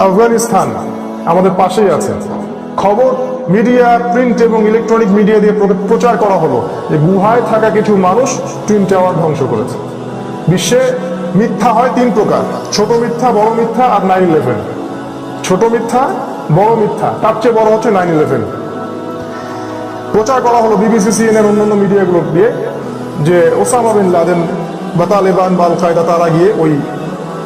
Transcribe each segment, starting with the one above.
আফগানিস্তান আমাদের পাশেই আছে। খবর মিডিয়া, প্রিন্ট এবং ইলেকট্রনিক মিডিয়া দিয়ে প্রচার করা হলো যে গুহায় থাকা কিছু মানুষ টুইন টাওয়ার ধ্বংস করেছে। বিশ্বে মিথ্যা হয় তিন প্রকার: ছোট মিথ্যা, বড় মিথ্যা আর 9/11। ছোট মিথ্যা, বড় মিথ্যা, তার চেয়ে বড় হচ্ছে 9/11। প্রচার করা হলো বিবিসি, সিএনএন, অন্যান্য মিডিয়াগুলো দিয়ে যে ওসামা বিন লাদেন বা তালেবান বা আল কায়দা তারা গিয়ে ওই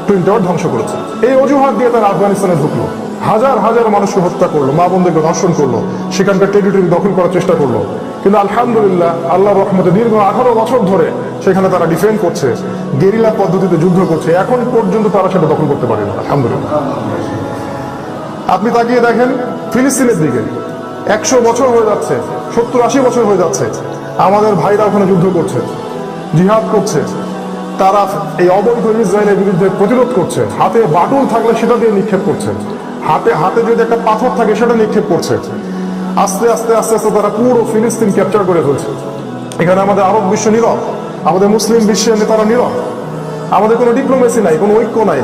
টুইন টাওয়ার ধ্বংস করেছে। এই অজুহাত দিয়ে তারা আফগানিস্তানে ঢুকলো, হাজার হাজার মানুষকে হত্যা করলো, মা বোনদেরকে ধর্ষণ করলো, সেখানকার টেরিটরি দখল করার চেষ্টা করলো। কিন্তু আলহামদুলিল্লাহ, আল্লাহর রহমতে দীর্ঘ 18 বছর ধরে সেখানে তারা ডিফেন্ড করছে, গেরিলা পদ্ধতিতে যুদ্ধ করছে। এখন পর্যন্ত তারা সেটা দখল করতে পারে না, আলহামদুলিল্লাহ। আপনি তাকিয়ে দেখেন ফিলিস্তিনের দিকে, 100 বছর হয়ে যাচ্ছে, 70-80 বছর হয়ে যাচ্ছে, আমাদের ভাইরা ওখানে যুদ্ধ করছে, জিহাদ করছে। তারা এই অবৈধ ইসরায়েলের বিরুদ্ধে প্রতিরোধ করছে। হাতে বাটুল থাকলে সেটা দিয়ে নিক্ষেপ করছে, হাতে যদি একটা পাথর থাকে সেটা নিক্ষেপ করছে। আস্তে আস্তে আস্তে আস্তে তারা পুরো ফিলিস্তিন ক্যাপচার করে ফেলছে। এখানে আমাদের আরব বিশ্ব নীরব, আমাদের মুসলিম বিশ্বের নেতারা নীরব। আমাদের কোনো ডিপ্লোমেসি নাই, কোনো ঐক্য নাই,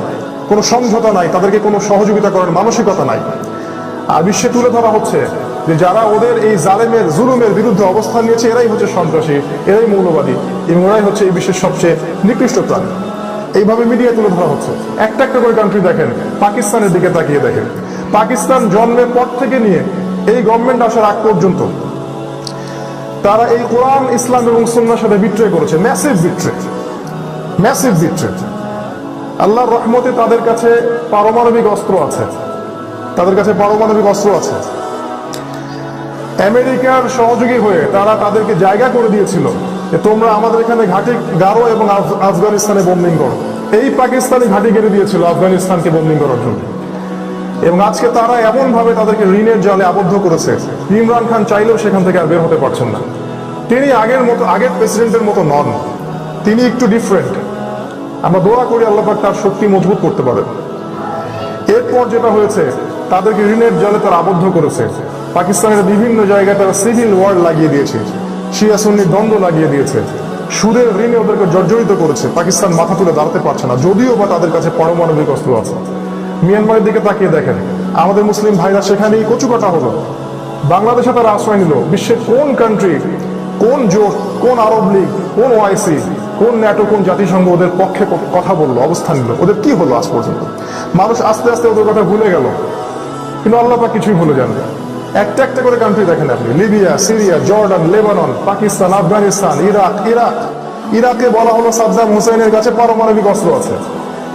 কোনো সমঝোতা নাই, তাদেরকে কোনো সহযোগিতা করার মানসিকতা নাই। আর বিশ্বে তুলে ধরা হচ্ছে যে যারা ওদের এই জালেমের জুলুমের বিরুদ্ধে অবস্থান নিয়েছে এরাই হচ্ছে সন্ত্রাসী, এরাই মৌলবাদী, এবং এরাই হচ্ছে এই বিশ্বের সবচেয়ে নিকৃষ্ট প্রাণী। এইভাবে মিডিয়া তুলে ধরা হচ্ছে। একটা একটা করে কান্ট্রি দেখেন, পাকিস্তানের দিকে তাকিয়ে দেখেন। পাকিস্তান জন্মের পর থেকে নিয়ে এই গভর্নমেন্ট আসার আগ পর্যন্ত তারা এই কোরআন, ইসলাম এবং সুন্নাহর সাথে বিট্রে করেছে। Massive betray, massive betray. আল্লাহর রহমতে তাদের কাছে পারমাণবিক অস্ত্র আছে, তাদের কাছে পারমাণবিক অস্ত্র আছে। আমেরিকার সহযোগী হয়ে তারা তাদেরকে জায়গা করে দিয়েছিল যে তোমরা আমাদের এখানে ঘাঁটি গাড়ো এবং আফগানিস্তানে বোম্বিং করো। এই পাকিস্তানি ঘাঁটি গেড়ে দিয়েছিল আফগানিস্তানকে বোম্বিং করার জন্য। এবং আজকে তারা এমন ভাবে তাদেরকে ঋণের জালে আবদ্ধ করেছে, ইমরান খান চাইলেও সেখান থেকে আর বের হতে পারছেন না। তিনি আগের প্রেসিডেন্টের মতো নন, তিনি একটু ডিফারেন্ট। আমরা দোয়া করি আল্লাহ পাক তার শক্তি মজবুত করতে পারেন। এরপর যেটা হয়েছে, তাদেরকে ঋণের জালে তারা আবদ্ধ করেছে। পাকিস্তানের বিভিন্ন জায়গায় তারা সিভিল ওয়ার লাগিয়ে দিয়েছে, শিয়া সুন্নি দ্বন্দ্ব লাগিয়ে দিয়েছে, সুদের ঋণে ওদেরকে জর্জরিত করেছে। পাকিস্তান মাথা তুলে দাঁড়াতে পারছে না, যদিও বা তাদের কাছে পারমাণবিক অস্ত্র আছে। মিয়ানমারের দিকে তাকিয়ে দেখেন, আমাদের মুসলিম ভাইরা সেখানেই কচুকাটা হলো। বাংলাদেশে তারা আশ্রয় নিল। বিশ্বের কোন কান্ট্রি, কোন জোট, কোন আরব লীগ, কোন ওআইসি, কোন ন্যাটো, কোন জাতিসংঘ ওদের পক্ষে কথা বললো, অবস্থান নিল? ওদের কি হলো আজ পর্যন্ত? মানুষ আস্তে আস্তে ওদের কথা ভুলে গেল, কিন্তু আল্লাহ পাক কিছুই ভুলে যান না। একটা একটা করে কান্ট্রি দেখেন আপনি, Libya, Syria, Jordan, Lebanon, Pakistan, Afghanistan, ইরাকে বলা হলো সাদ্দাম হুসাইনের কাছে পারমাণবিক অস্ত্র আছে।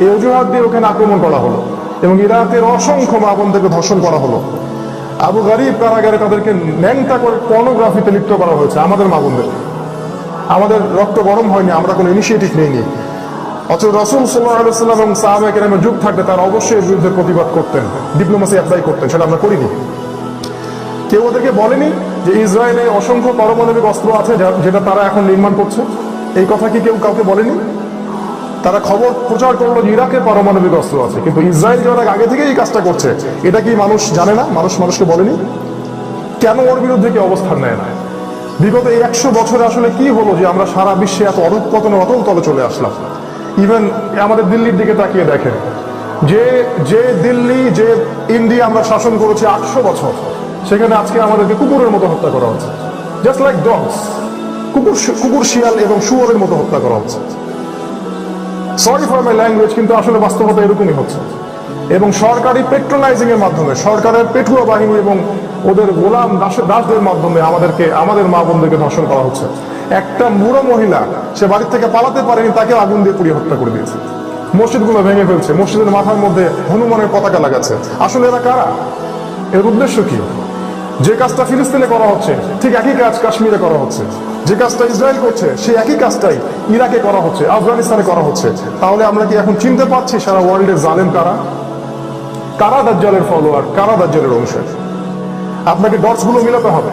এই অজুহাত দিয়ে ওখানে আক্রমণ করা হলো এবং ইরাকের অসংখ্য মা বোনদেরকে ধর্ষণ করা হলো। আবু গারিব কারাগারে তাদেরকে ন্যাংটা করে পর্নোগ্রাফিতে লিপ্ত করা হয়েছে। আমাদের মা বোনদের, আমাদের রক্ত গরম হয়নি, আমরা কোনো ইনিশিয়েটিভ নেইনি। অথচ রাসূল সাল্লাল্লাহু আলাইহি ওয়াসাল্লাম এবং সাহাবায়ে কেরামের যুগ থাকলে তারা অবশ্যই এর বিরুদ্ধে প্রতিবাদ করতেন, ডিপ্লোমেসি অ্যাপ্লাই করতেন। সেটা আমরা করিনি। কেউ ওদেরকে বলেনি যে ইসরায়েলে অসংখ্য পারমাণবিক অস্ত্র আছে যেটা তারা এখন নির্মাণ করছে? এই কথা কি কেউ কাউকে বলেনি? তারা খবর প্রচার করলো যে ইরাকে পারমাণবিক অস্ত্র আছে, কিন্তু ইসরায়েল যারা আগে থেকে এই কাজটা করছে, এটা কি মানুষ জানে না? মানুষকে বলেনি কেন? ওর বিরুদ্ধে কি অবস্থান নেয় না? বিগত এই 100 বছরে আসলে কি হলো যে আমরা সারা বিশ্বে এত অধঃপতনের অতল তলে চলে আসলাম? ইভেন আমাদের দিল্লির দিকে তাকিয়ে দেখেন, যে দিল্লি, যে ইন্ডিয়া আমরা শাসন করেছি 800 বছর, সেখানে আজকে আমাদেরকে কুকুরের মতো হত্যা করা হচ্ছে। জাস্ট লাইক ডগস, কুকুর, শিয়াল এবং শুয়োরের মতো হত্যা করা হচ্ছে। সরি ফর মাই ল্যাঙ্গুয়েজ, কিন্তু আসলে বাস্তবতা এরকমই হচ্ছে। এবং সরকারি পেট্রোনাইজিং এর মাধ্যমে, সরকারের পেটুয়া বাহিনী এবং ওদের গোলাম দাসদের মাধ্যমে আমাদের মা বোনদেরকে ধর্ষণ করা হচ্ছে। একটা বুড়ো মহিলা, সে বাড়ির থেকে পালাতে পারেনি, তাকে আগুন দিয়ে পুড়িয়ে হত্যা করে দিয়েছে। মসজিদগুলো ভেঙে ফেলছে, মসজিদের মাথার মধ্যে হনুমানের পতাকা লাগাচ্ছে। আসলে এরা কারা? এর উদ্দেশ্য কি? যে কাজটা ফিলিস্তিনে করা হচ্ছে ঠিক একই কাজ কাশ্মীরে করা হচ্ছে। যে কাজটা ইসরায়েল করছে সেই একই কাজটাই ইরাকে করা হচ্ছে, আফগানিস্তানে করা হচ্ছে। তাহলে আমরা কি এখন চিনতে পারছি সারা ওয়ার্ল্ডের জালেম কারা? কারা দাজ্জালের ফলোয়ার, কারা দাজ্জালের অংশ? আপনাকে ডটসগুলো মিলাতে হবে।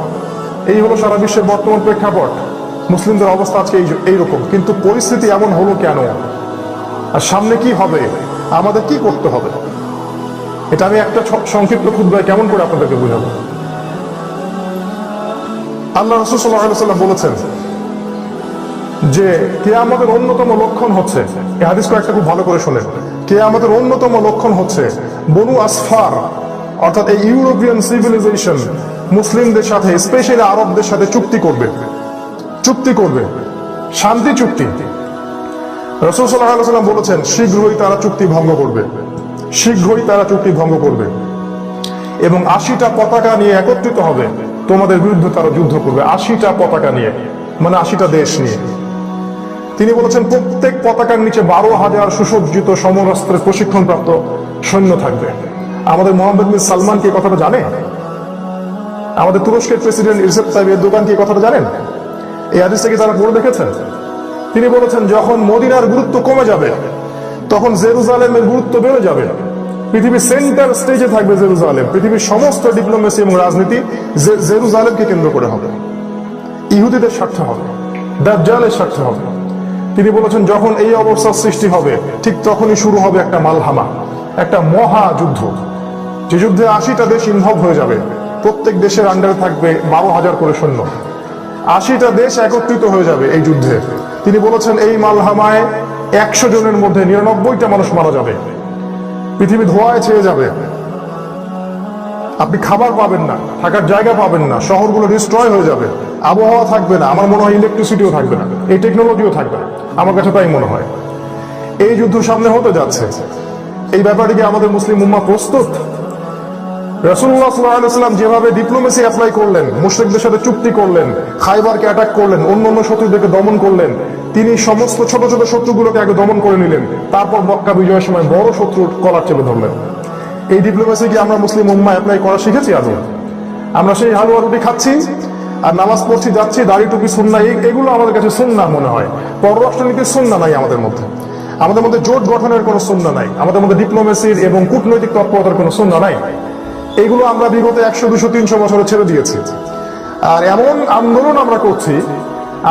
এই হলো সারা বিশ্বের বর্তমান প্রেক্ষাপট। মুসলিমদের অবস্থা আজকে এইরকম, কিন্তু পরিস্থিতি এমন হলো কেন? আর সামনে কি হবে? আমাদের কি করতে হবে? এটা আমি একটা সংক্ষিপ্ত খুতবায় কেমন করে আপনাদেরকে বুঝাবো? আল্লাহ রাসূল সাল্লাল্লাহু আলাইহি ওয়াসাল্লাম বলেছেন যে কিয়ামতের অন্যতম লক্ষণ হচ্ছে, এই হাদিস কয়েকটা খুব ভালো করে শোনেন, কিয়ামতের অন্যতম লক্ষণ হচ্ছে বনু আসফার অর্থাৎ এই ইউরোপিয়ান সিভিলাইজেশন মুসলিমদের সাথে, স্পেশালি আরবদের সাথে চুক্তি করবে শান্তি চুক্তি। রাসূল সাল্লাল্লাহু আলাইহি ওয়াসাল্লাম বলেছেন শীঘ্রই তারা চুক্তি ভঙ্গ করবে এবং 80টা পতাকা নিয়ে একত্রিত হবে, তোমাদের বিরুদ্ধে তারা যুদ্ধ করবে। 80টা পতাকা নিয়ে, মানে 80টা দেশ নিয়ে। তিনি বলেছেন প্রত্যেক পতাকার নিচে 12,000 সুসজ্জিত সমরাস্ত্রের প্রশিক্ষণপ্রাপ্ত সৈন্য থাকবে। আমাদের মোহাম্মদ বিন সালমান কি কথাটা জানে? আমাদের তুরস্কের প্রেসিডেন্ট রিসেপ তাইয়িপ এরদোগান কি কথাটা জানেন? এই হাদিসটা কি তারা পড়ে দেখেছেন? তিনি বলেছেন যখন মদিনার গুরুত্ব কমে যাবে তখন জেরুজালেমের গুরুত্ব বেড়ে যাবে। পৃথিবীর সেন্টার স্টেজে থাকবে জেরুজালেম। পৃথিবীর সমস্ত ডিপ্লোমেসি এবং রাজনীতি জেরুজালেমকে কেন্দ্র করে হবে। ইহুদিদের স্বার্থ হবে, দাজ্জালের স্বার্থ হবে। তিনি বলেছেন যখন এই অবস্থার সৃষ্টি হবে ঠিক তখনই শুরু হবে একটা মালহামা, একটা মহাযুদ্ধ, যে যুদ্ধে 80টা দেশ ইনভলভ হয়ে যাবে। প্রত্যেক দেশের আন্ডারে থাকবে 12,000 করে সৈন্য। 80টা দেশ একত্রিত হয়ে যাবে এই যুদ্ধে। তিনি বলেছেন এই মালহামায় 100 জনের মধ্যে 99টা মানুষ মারা যাবে। পৃথিবী ধোঁয়ায় ছেয়ে যাবে, আপনি খাবার পাবেন না, থাকার জায়গা পাবেন না, শহরগুলো ডিস্ট্রয় হয়ে যাবে, আবহাওয়া থাকবে না, আমার মনে হয় ইলেকট্রিসিটিও থাকবে না, এই টেকনোলজিও থাকবে না। আমার কাছে তাই মনে হয়। এই যুদ্ধ সামনে হতে যাচ্ছে। এই ব্যাপারে কি আমাদের মুসলিম উম্মাহ প্রস্তুত? রাসূলুল্লাহ সাল্লাল্লাহু আলাইহি ওয়াসাল্লাম যেভাবে ডিপ্লোমেসি অ্যাপ্লাই করলেন, মুশরিকদের সাথে চুক্তি করলেন, খাইবারকে অ্যাটাক করলেন, অন্যান্য শত্রুদেরকে দমন করলেন, তিনি সমস্ত ছোট ছোট শত্রুগুলোকে আগে দমন করে নিলেন, তারপর মক্কা বিজয়ের সময় বড় শত্রুর কলার চেপে ধরলেন। এই ডিপ্লোমেসি কি আমরা মুসলিম উম্মাহ অ্যাপ্লাই করা শিখেছি আদৌ? আমরা সেই হালুয়া রুটি খাচ্ছি আর নামাজ পড়ছি, যাচ্ছি, দাড়ি টুপি সুন্নাহ, এগুলো আমাদের কাছে সুন্নাহ মনে হয়। পররাষ্ট্রনীতির সুন্নাহ নাই আমাদের মধ্যে। আমাদের মধ্যে জোট গঠনের কোনো সুন্নাহ নাই। আমাদের মধ্যে ডিপ্লোমেসির এবং কূটনৈতিক তৎপরতার কোনো সুন্নাহ নাই। এইগুলো আমরা বিগত 100, 200, 300 বছরে ছেড়ে দিয়েছি। আর এমন আন্দোলন আমরা করছি,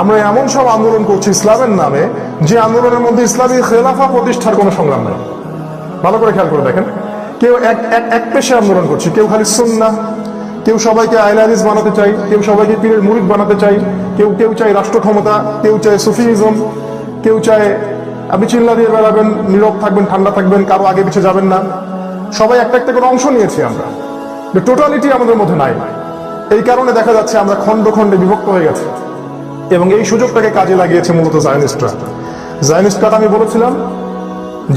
আমরা এমন সব আন্দোলন করছি ইসলামের নামে, যে আন্দোলনের মধ্যে ইসলামী খেলাফা প্রতিষ্ঠার কোনো সংগ্রাম নাই। ভালো করে খেয়াল করে দেখেন, কেউ এক পেশে আন্দোলন করছে, কেউ খালি সুন্নাহ, কেউ সবাইকে আহলে হাদিস বানাতে চাই, কেউ সবাইকে পীরের মুরিদ বানাতে চাই, কেউ চায় রাষ্ট্র ক্ষমতা, কেউ চায় সুফিজম, কেউ চায় আপনি চিল্লা দিয়ে বেড়াবেন, নীরব থাকবেন, ঠান্ডা থাকবেন, কারো আগে পিছিয়ে যাবেন না। সবাই একটা করে অংশ নিয়েছি আমরা, টোটালিটি আমাদের মধ্যে নাই। এই কারণে দেখা যাচ্ছে আমরা খন্ড খন্ডে বিভক্ত হয়ে গেছি এবং এই সুযোগটাকে কাজে লাগিয়েছে মূলত জায়নিস্টরা। আমি বলেছিলাম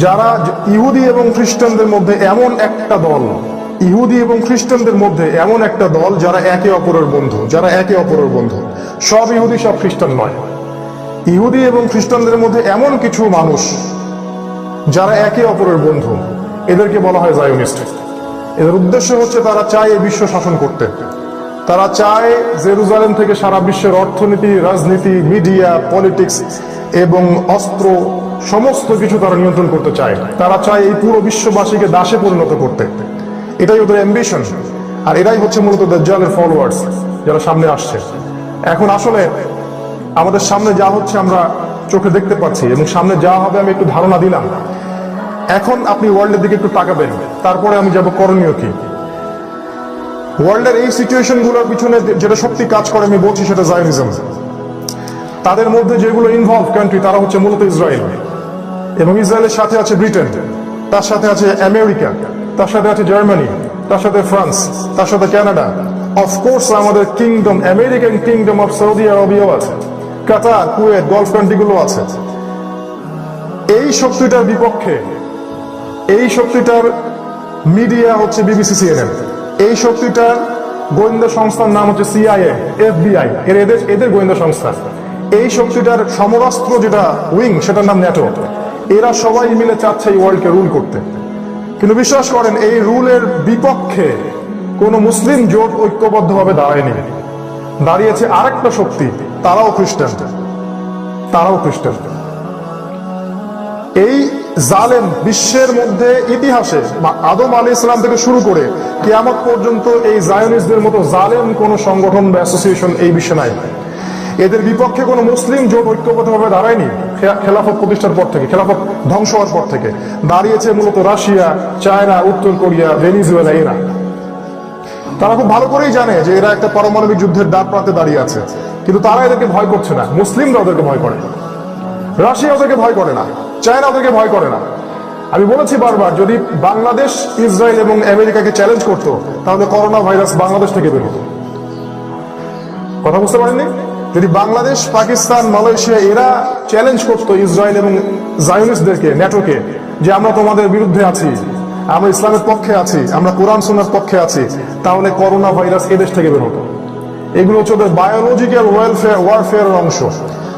যারা ইহুদি এবং খ্রিস্টানদের মধ্যে এমন একটা দল, যারা একে অপরের বন্ধু, সব ইহুদি সব খ্রিস্টান নয়। ইহুদি এবং খ্রিস্টানদের মধ্যে এমন কিছু মানুষ যারা একে অপরের বন্ধু, এদেরকে বলা হয় জায়োনিস্ট। এদের উদ্দেশ্য হচ্ছে তারা চায় এই বিশ্ব শাসন করতে। তারা চায় জেরুজালেম থেকে সারা বিশ্বের অর্থনীতি, রাজনীতি, মিডিয়া, পলিটিক্স এবং অস্ত্র সমস্ত কিছু তারা নিয়ন্ত্রণ করতে চায়। তারা চায় এই পুরো বিশ্ববাসীকে দাসে পরিণত করতে। এটাই ওদের অ্যাম্বিশন। আর এটাই হচ্ছে মূলত দাজ্জালের ফলোয়ার্স যারা সামনে আসছে। এখন আসলে আমাদের সামনে যা হচ্ছে আমরা চোখে দেখতে পাচ্ছি এবং সামনে যা হবে আমি একটু ধারণা দিলাম। এখন আপনি ওয়ার্ল্ডের দিকে একটু তাকাবেন, তারপরে আমি যাব করণীয় কি। ওয়ার্ল্ডের এই সিচুয়েশন গুলোর পিছনে যেটা শক্তি কাজ করে আমি বলছি সেটা জায়োনিজম। তাদের মধ্যে যেগুলো ইনভলভ কান্ট্রি তারা হচ্ছে মূলত ইসরায়েল, এবং ইসরায়েলের সাথে আছে ব্রিটেন, তার সাথে আছে আমেরিকা, তার সাথে আছে জার্মানি, তার সাথে ফ্রান্স, তার সাথে কানাডা, অফকোর্স আমাদের kingdom, American kingdom of Saudi আরবিয়াও আছে, কাতার, কুয়েত, গলফ কান্ট্রিগুলো আছে। এই শক্তিটার বিপক্ষে, এই শক্তিটার মিডিয়া হচ্ছে বিবিসি, সিএনএন। এই শক্তিটার গোয়েন্দা সংস্থার নাম হচ্ছে সিআইএ, এফবিআই, এদের গোয়েন্দা সংস্থা। এই শক্তিটার সমরাস্ত্র যেটা উইং, সেটার নাম ন্যাটো। এরা সবাই মিলে চাচ্ছে এই ওয়ার্ল্ডকে রুল করতে। কিন্তু বিশ্বাস করেন এই রুলের বিপক্ষে কোন মুসলিম জোট ঐক্যবদ্ধভাবে দাঁড়ায়নি। দাঁড়িয়েছে আরেকটা শক্তি, তারাও খ্রিস্টান। এই জালেম বিশ্বের মধ্যে ইতিহাসে আদম আলাইহিস সালাম থেকে শুরু করে কিয়ামত পর্যন্ত এই জায়োনিস্টদের মতো জালেম কোন সংগঠন বা অ্যাসোসিয়েশন এই বিশ্বে নাই। এদের বিপক্ষে কোন মুসলিম জোট ঐক্যবদ্ধভাবে দাঁড়ায়নি। খেলাফত প্রতিষ্ঠার পর থেকে, খেলাফত ধ্বংস হওয়ার পর থেকে দাঁড়িয়েছে মূলত রাশিয়া, চায়না, উত্তর কোরিয়া, ভেনিজুয়েলা। এরা তারা খুব ভালো করেই জানে যে এরা একটা পারমাণবিক যুদ্ধের দ্বার প্রান্তে দাঁড়িয়ে আছে, কিন্তু তারা এদেরকে ভয় করছে না। মুসলিমরা ওদেরকে ভয় করে, রাশিয়া ওদেরকে ভয় করে না, চায়না ওদেরকে ভয় করে না। আমি বলেছি বারবার, যদি বাংলাদেশ ইসরায়েল এবং আমেরিকাকে চ্যালেঞ্জ করতো তাহলে করোনা ভাইরাস বাংলাদেশ থেকে বের হতো। কথা বুঝতে পারেননি? যদি বাংলাদেশ, পাকিস্তান, মালয়েশিয়া এরা চ্যালেঞ্জ করতো ইসরায়েল এবং জায়নিস্টদেরকে, ন্যাটোকে, যে আমরা তোমাদের বিরুদ্ধে আছি, আমরা ইসলামের পক্ষে আছি, আমরা কোরআন সুন্নাহর পক্ষে আছি, তাহলে করোনা ভাইরাস এদেশ থেকে বের হতো। এগুলো হচ্ছে ওদের বায়োলজিক্যাল ওয়ারফেয়ারের অংশ।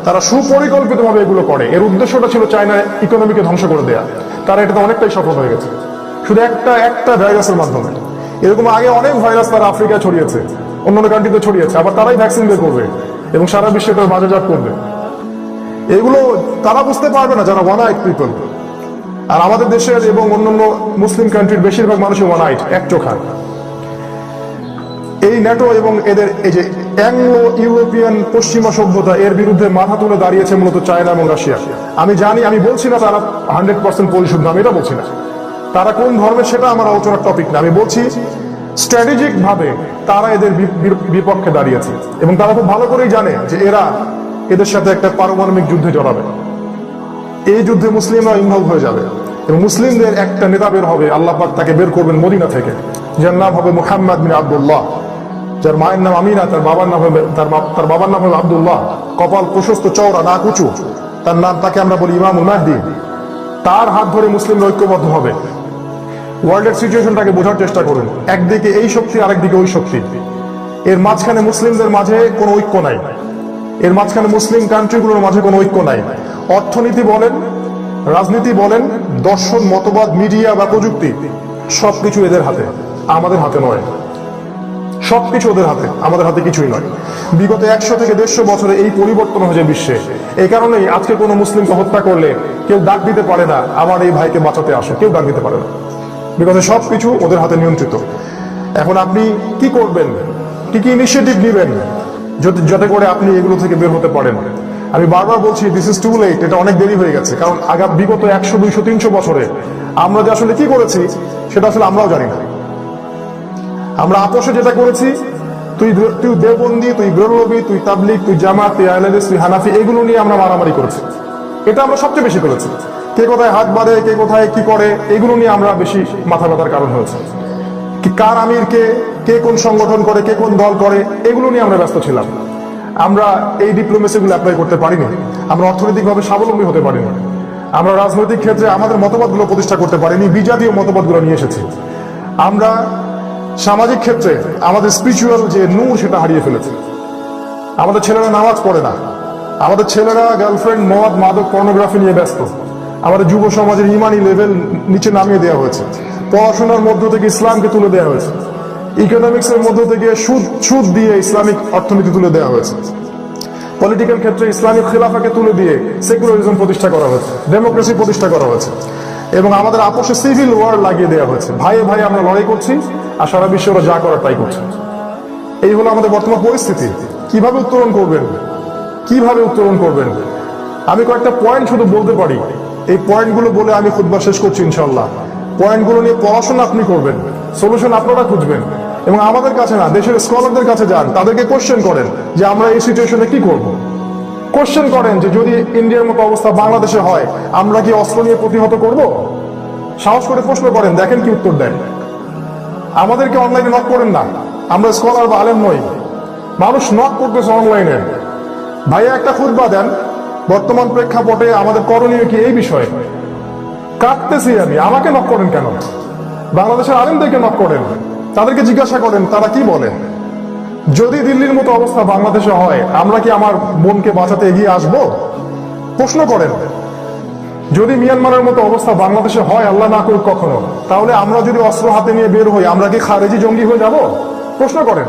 তারা সুপরিকল্পিতভাবে এগুলো করে। এর উদ্দেশ্যটা ছিল চায়নার ইকোনমিকে ধ্বংস করে দেয়া। তারা এটাতে অনেকটাই সফল হয়ে গেছে, শুধু একটা ভাইরাসের মাধ্যমে। এরকম আগে অনেক ভাইরাস তারা আফ্রিকায় ছড়িয়েছে, অন্যান্য কান্ট্রিতে ছড়িয়েছে, আবার তারাই ভ্যাকসিন বের করবে এবং সারা বিশ্বে এটার বাজারজাত করবে। এগুলো তারা বুঝতে পারবে না যারা ওয়ান আইড পিপল। আর আমাদের দেশের এবং অন্যান্য মুসলিম কান্ট্রির বেশিরভাগ মানুষই ওয়ান আইড, এক চোখা। এই ন্যাটো এবং এদের এই যে অ্যাংলো ইউরোপিয়ান পশ্চিমা সভ্যতা, এর বিরুদ্ধে মাথা তুলে দাঁড়িয়েছে মূলত চায়না এবং রাশিয়া। আমি জানি, আমি বলছি না তারা 100% পরিশুদ্ধ, আমি এটা বলছি না। তারা কোন ধর্মের সেটা আমার আলোচনার টপিক না। আমি বলছি স্ট্র্যাটেজিক ভাবে তারা এদের বিপক্ষে দাঁড়িয়েছে এবং তারা খুব ভালো করেই জানে যে এরা এদের সাথে একটা পারমাণবিক যুদ্ধে জড়াবে। এই যুদ্ধে মুসলিমরা ইনভলভ হয়ে যাবে এবং মুসলিমদের একটা নেতা বের হবে, আল্লাহ পাক তাকে বের করবেন মদিনা থেকে, যার নাম হবে মুহাম্মদ বিন আব্দুল্লাহ, যার মায়ের নাম আমিনা, তার বাবার নাম হবে আব্দুল্লাহ, কপাল প্রশস্ত, চওড়া, নাক উঁচু, তার নাম, তাকে আমরা বলি ইমামুল মাহদি। তার হাত ধরে মুসলিমরা ঐক্যবদ্ধ হবে। ওয়ার্ল্ডের সিচুয়েশনটাকে বোঝার চেষ্টা করুন। একদিকে এই শক্তি, আরেকদিকে ওই শক্তি। এর মাঝখানে মুসলিমদের মাঝে কোনো ঐক্য নাই। এর মাঝখানে মুসলিম কান্ট্রিগুলোর মাঝে কোনো ঐক্য নাই। অর্থনীতি বলেন, রাজনীতি বলেন, দর্শন, মতবাদ, মিডিয়া বা প্রযুক্তি, সবকিছু এদের হাতে, আমাদের হাতে নয়। সবকিছু ওদের হাতে, আমাদের হাতে কিছুই নয়। বিগত 100 থেকে 150 বছরে এই পরিবর্তন হয়েছে বিশ্বে। এই কারণেই আজকে কোনো মুসলিমকে হত্যা করলে কেউ ডাক দিতে পারে না আমার এই ভাইকে বাঁচাতে আসো, কেউ ডাক দিতে পারে না, বিকজ সবকিছু ওদের হাতে নিয়ন্ত্রিত। এখন আপনি কি করবেন, কি ইনিশিয়েটিভ নেবেন যাতে করে আপনি এগুলো থেকে বের হতে পারেন? আমি বারবার বলছি, দিস ইজ টু লেট। এটা অনেক দেরি হয়ে গেছে, কারণ বিগত 100, 200, 300 বছরে আমরা যে আসলে কি করেছি সেটা আসলে আমরাও জানি না। আমরা আপোষে যেটা করেছি, তুই দেওবন্দি, তুই বেরলবি, তুই তাবলিগ, তুই জামাত, তুই আহলেদিস, তুই হানাফি, এগুলো নিয়ে আমরা মারামারি করেছি। এটা আমরা সবচেয়ে বেশি করেছি। কে কোথায় হাত বাঁধে, কে কোথায় কি করে, এগুলো নিয়ে আমরা বেশি মাথা ব্যথার কারণ হয়েছে। কার আমির কে কোন সংগঠন করে, কে কোন দল করে, এগুলো নিয়ে আমরা ব্যস্ত ছিলাম। আমরা এই ডিপ্লোমেসিগুলো অ্যাপ্লাই করতে পারিনি। আমরা অর্থনৈতিকভাবে স্বাবলম্বী হতে পারিনি। আমরা রাজনৈতিক ক্ষেত্রে আমাদের মতবাদগুলো প্রতিষ্ঠা করতে পারিনি, বিজাতীয় মতবাদগুলো নিয়ে এসেছি। আমরা সামাজিক ক্ষেত্রে আমাদের স্পিরিচুয়াল যে নূর, সেটা হারিয়ে ফেলেছে। আমাদের ছেলেরা নামাজ পড়ে না, আমাদের ছেলেরা গার্লফ্রেন্ড, মদ, মাদক, পর্নোগ্রাফি নিয়ে ব্যস্ত। আমাদের যুব সমাজের ইমানি লেভেল নিচে নামিয়ে দেওয়া হয়েছে। পড়াশোনার মধ্য থেকে ইসলামকে তুলে দেওয়া হয়েছে। ইকোনমিক্স এর মধ্য থেকে সুদ দিয়ে ইসলামিক অর্থনীতি তুলে দেওয়া হয়েছে। পলিটিক্যাল ক্ষেত্রে ইসলামিক খিলাফাকে তুলে দিয়ে সেকুলারিজম প্রতিষ্ঠা করা হয়েছে, ডেমোক্রেসি প্রতিষ্ঠা করা হয়েছে এবং আমাদের আপোষে সিভিল ওয়ার লাগিয়ে দেওয়া হয়েছে। ভাইয়ে ভাই আমরা লড়াই করছি আর সারা বিশ্বে ওরা যা করার তাই করছে। এই হলো আমাদের বর্তমান পরিস্থিতি। কিভাবে উত্তরণ করবেন, কিভাবে উত্তরণ করবেন? আমি কয়েকটা পয়েন্ট শুধু বলতে পারি। এই পয়েন্টগুলো বলে আমি খুতবা শেষ করছি ইনশাআল্লাহ। পয়েন্টগুলো নিয়ে পড়াশোনা আপনি করবেন, সলিউশন আপনারা খুঁজবেন এবং আমাদের কাছে না, দেশের স্কলারদের কাছে যান, তাদেরকে কোশ্চেন করেন যে আমরা এই সিচুয়েশনে কি করব। কোশ্চেন করেন যে যদি ইন্ডিয়ার মতো অবস্থা বাংলাদেশে হয়, আমরা কি অস্ত্র নিয়ে প্রতিহত করব? সাহস করে প্রশ্ন করেন, দেখেন কি উত্তর দেন। আমাদেরকে অনলাইনে নক করেন না, আমরা স্কলার বা আলেম নই। মানুষ নক করতেছে অনলাইনে। ভাইয়া একটা খুতবা দেন, বর্তমান প্রেক্ষাপটে আমাদের করণীয় কি এই বিষয়ে? কাটতেছি আমি, আমাকে নক করেন কেন? বাংলাদেশের আলেমদেরকে নক করেন, তাদেরকে জিজ্ঞাসা করেন তারা কি বলে। যদি দিল্লির মতো অবস্থা বাংলাদেশে হয়, আমরা কি আমার বোনকে বাঁচাতে এগিয়ে আসব? প্রশ্ন করেন। যদি মিয়ানমারের মতো অবস্থা বাংলাদেশে হয়, আল্লাহ না করুক কখনো, তাহলে আমরা যদি অস্ত্র হাতে নিয়ে বের হই, আমরা কি খারেজি জঙ্গি হয়ে যাব? প্রশ্ন করেন।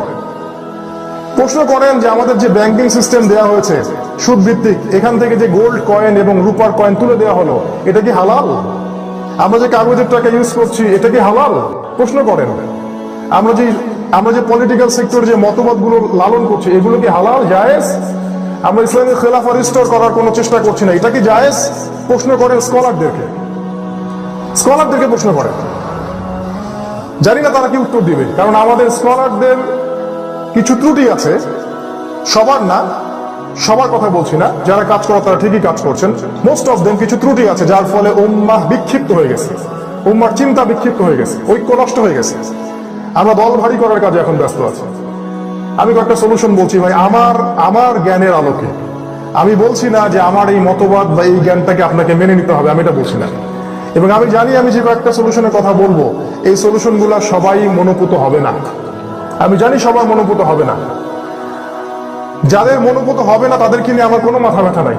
প্রশ্ন করেন যে আমাদের যে ব্যাংকিং সিস্টেম দেওয়া হয়েছে সুদ ভিত্তিক, এখান থেকে যে গোল্ড কয়েন এবং রূপার কয়েন তুলে দেওয়া হলো, এটা কি হালাল? আমরা যে কাগজের টাকা ইউজ করছি, এটা কি হালাল? প্রশ্ন করেন। আমরা যে পলিটিক্যাল সেক্টর যে মতবাদগুলো লালন করছি, এগুলো কি হালাল, জায়েজ? আমরা ইসলামিক খেলাফা রিস্টোর করার কোনো চেষ্টা করছি না, এটা কি জায়েজ? প্রশ্ন করেন স্কলারদেরকে প্রশ্ন করেন। জানি না তারা কি উত্তর দিবে, কারণ আমাদের স্কলারদের কিছু ত্রুটি আছে, সবার না, সবার কথা বলছি না, যারা কাজ করে তারা ঠিকই কাজ করছেন, মোস্ট অফ দেম কিছু ত্রুটি আছে যার ফলে উম্মাহ বিক্ষিপ্ত হয়ে গেছে, উম্মার চিন্তা বিক্ষিপ্ত হয়ে গেছে, ঐক্য নষ্ট হয়ে গেছে। আমরা দল ভারী করার কাজে এখন ব্যস্ত আছি। আমি কয়েকটা সলিউশন বলছি ভাই, আমার জ্ঞানের আলোকে। আমি বলছি না যে আমার এই মতবাদ বা এই জ্ঞানটাকে আপনাকে মেনে নিতে হবে, আমি এটা বলছি না। এবং আমি জানি আমি যে কয়েকটা সলিউশনের কথা বলবো, এই সলিউশনগুলো সবাই মনোপুত হবে না। আমি জানি সবার মনোপুত হবে না। যাদের মনোপুত হবে না তাদেরকে নিয়ে আমার কোনো মাথা ব্যথা নাই,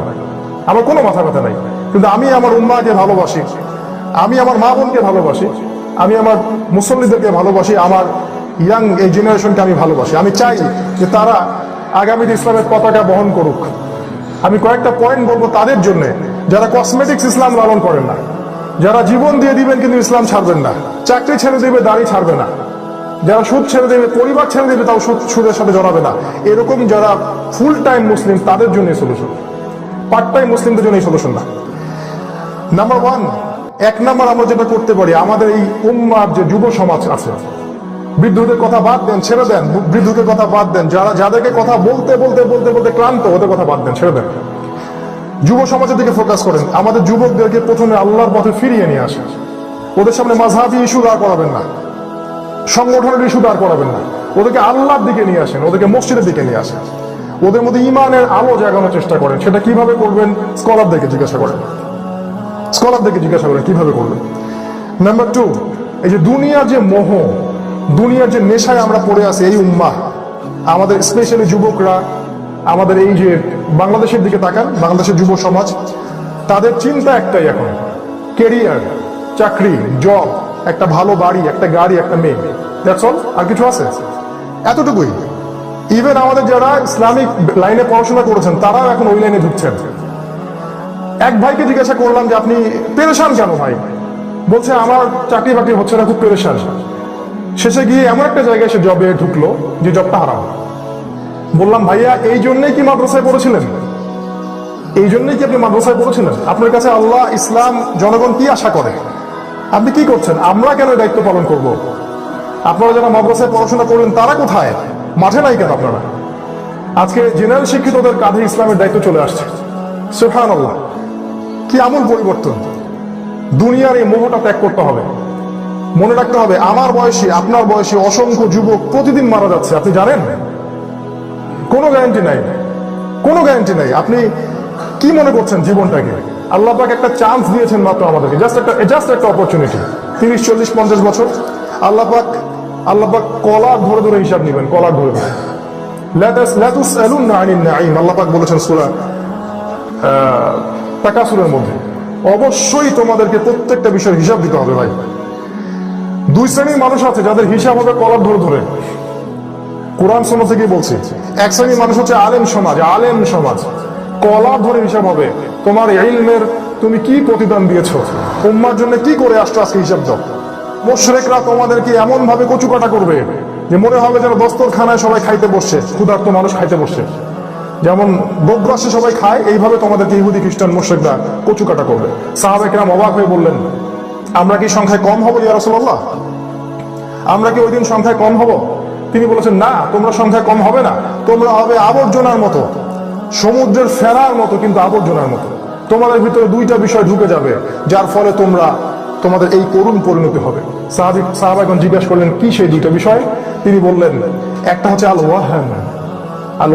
আমার কোনো মাথা ব্যথা নাই। কিন্তু আমি আমার উম্মাহকে ভালোবাসি, আমি আমার মা বোনকে ভালোবাসি, আমি আমার মুসল্লিদেরকে ভালোবাসি, আমার ইয়াং এই জেনারেশনকে আমি ভালোবাসি। আমি চাই যে তারা আগামীতে ইসলামের পতাকা বহন করুক। আমি কয়েকটা পয়েন্ট বলবো তাদের জন্য যারা কসমেটিক্স ইসলাম লালন করেন না, যারা জীবন দিয়ে দিবেন কিন্তু ইসলাম ছাড়বেন না, চাকরি ছেড়ে দেবে দাড়ি ছাড়বে না, যারা সুদ ছেড়ে দেবে, পরিবার ছেড়ে দেবে, তাও সুদের সাথে জড়াবে না, এরকম যারা ফুল টাইম মুসলিম তাদের জন্য সলিউশন, পার্ট টাইম মুসলিমদের জন্য এই সলিউশন না। নাম্বার ওয়ান, এক নাম্বার আমরা যেটা করতে পারি, আমাদের এই উম্মার যে যুব সমাজ আছে, বৃদ্ধদের কথা বাদ দেন, ছেড়ে দেন, বৃদ্ধদের কথা বাদ দেন, যাদেরকে কথা বলতে বলতে বলতে বলতে ক্লান্ত, ওদের কথা বাদ দেন, ছেড়ে দেন। যুব সমাজের দিকে ফোকাস করেন। আমাদের যুবকদেরকে প্রথমে আল্লাহর পথে ফিরিয়ে নিয়ে আসেন। ওদের সামনে মাযহাবি ইস্যু দাঁড় করাবেন না, সংগঠনের ইস্যু দাঁড় করাবেন না, ওদেরকে আল্লাহর দিকে নিয়ে আসেন, ওদেরকে মসজিদের দিকে নিয়ে আসেন, ওদের মধ্যে ঈমানের আলো জাগানোর চেষ্টা করেন। সেটা কিভাবে করবেন? স্কলারদেরকে জিজ্ঞাসা করেন, স্কলারদেরকে জিজ্ঞাসা করেন কিভাবে করবেন। নাম্বার টু, এই যে দুনিয়ার যে মোহ, দুনিয়ার যে নেশায় আমরা পড়ে আছি এই উম্মাহ, আমাদের স্পেশালি যুবকরা, আমাদের এই যে বাংলাদেশের দিকে তাকান, বাংলাদেশের যুব সমাজ, তাদের চিন্তা একটাই এখন, কেরিয়ার, চাকরি, জব, একটা ভালো বাড়ি, একটা গাড়ি, একটা মেয়ে, দ্যাটস অল। আর কিছু আছে? এতটুকুই। ইভেন আমাদের যারা ইসলামিক লাইনে পড়াশোনা করেছেন তারাও এখন ওই লাইনে ঢুকছেন। এক ভাইকে জিজ্ঞাসা করলাম যে আপনি পেরেশান কেন ভাই? বলছে আমার চাকরি বাকরি হচ্ছে না, খুব পেরেশান। শেষে গিয়ে এমন একটা জায়গায় সে জবে ঢুকলো যে জবটা হারাম। বললাম ভাইয়া, এই জন্যই কি মাদ্রাসায় পড়েছিলেন? এই জন্যই কি আপনি মাদ্রাসায় পড়েছিলেন? আপনার কাছে আল্লাহ, ইসলাম, জনগণ কি আশা করে? আপনি কি করছেন? আমরা কেন দায়িত্ব পালন করব? আপনারা যারা মাদ্রাসায় পড়াশোনা করলেন তারা কোথায়? মাঠে নাই কেন আপনারা? আজকে জেনারেল শিক্ষিতদের কাঁধে ইসলামের দায়িত্ব চলে আসছে। সুবহানাল্লাহ, কি আমূল পরিবর্তন! দুনিয়ার এই মোহটা ত্যাগ করতে হবে। মনে রাখতে হবে, আমার বয়সী, আপনার বয়সী অসংখ্য যুবক প্রতিদিন মারা যাচ্ছে, আপনি জানেন? কোনো গ্যারান্টি নাই, কোনো গ্যারান্টি নাই। আপনি কি মনে করছেন জীবনটাকে? আল্লাহ পাক একটা চান্স দিয়েছেন মাত্র আমাদেরকে, জাস্ট একটা অপরচুনিটি। 30, 40, 50 বছর আল্লাহ পাক কলার ধরে ধরে হিসাব নেবেন, কলার ধরে ধরে। আল্লাহ পাক বলেছেন সূরা তাকাসুরের মধ্যে, অবশ্যই তোমাদেরকে প্রত্যেকটা বিষয়ের হিসাব দিতে হবে ভাই। দুই শ্রেণীর মানুষ আছে যাদের হিসাব হবে কলার ধরে ধরে, কোরআন সুন্নাহ থেকে বলছি। এক শ্রেণীর মানুষ হচ্ছে আলেম সমাজ, কলার ধরে হিসাব হবে। তোমার ইলমের তুমি কি প্রতিদান দিয়েছো, উম্মার জন্য কি করে আসছো, আজকে হিসাব দাও। মুশরিকরা তোমাদেরকে এমন ভাবে কচুকাটা করবে যে মনে হবে যেন দস্তরখানায় সবাই খাইতে বসছে, ক্ষুধার্ত মানুষ খাইতে বসছে, যেমন বগ্রাসে সবাই খায়, এইভাবে তোমাদেরকে ইহুদি খ্রিস্টান মুশরিকরা কচুকাটা করবে। সাহাবায়ে কেরাম অবাক হয়ে বললেন, আমরা কি সংখ্যায় কম হব ইয়া রাসূলুল্লাহ? আমরা কি ওই দিন সংখ্যায় কম হব? তিনি বলেছেন, না, তোমরা সংখ্যায় কম হবে না, তোমরা হবে আবর্জনার মতো, সমুদ্রের ফেনার মতো, কিন্তু আবর্জনার মতো। তোমাদের ভিতরে দুইটা বিষয় ঢুকে যাবে যার ফলে তোমাদের এই করুণ পরিণতি হবে। সাহাবাগণ জিজ্ঞাসা করলেন, কি সেই দুইটা বিষয়? তিনি বললেন, একটা হচ্ছে আল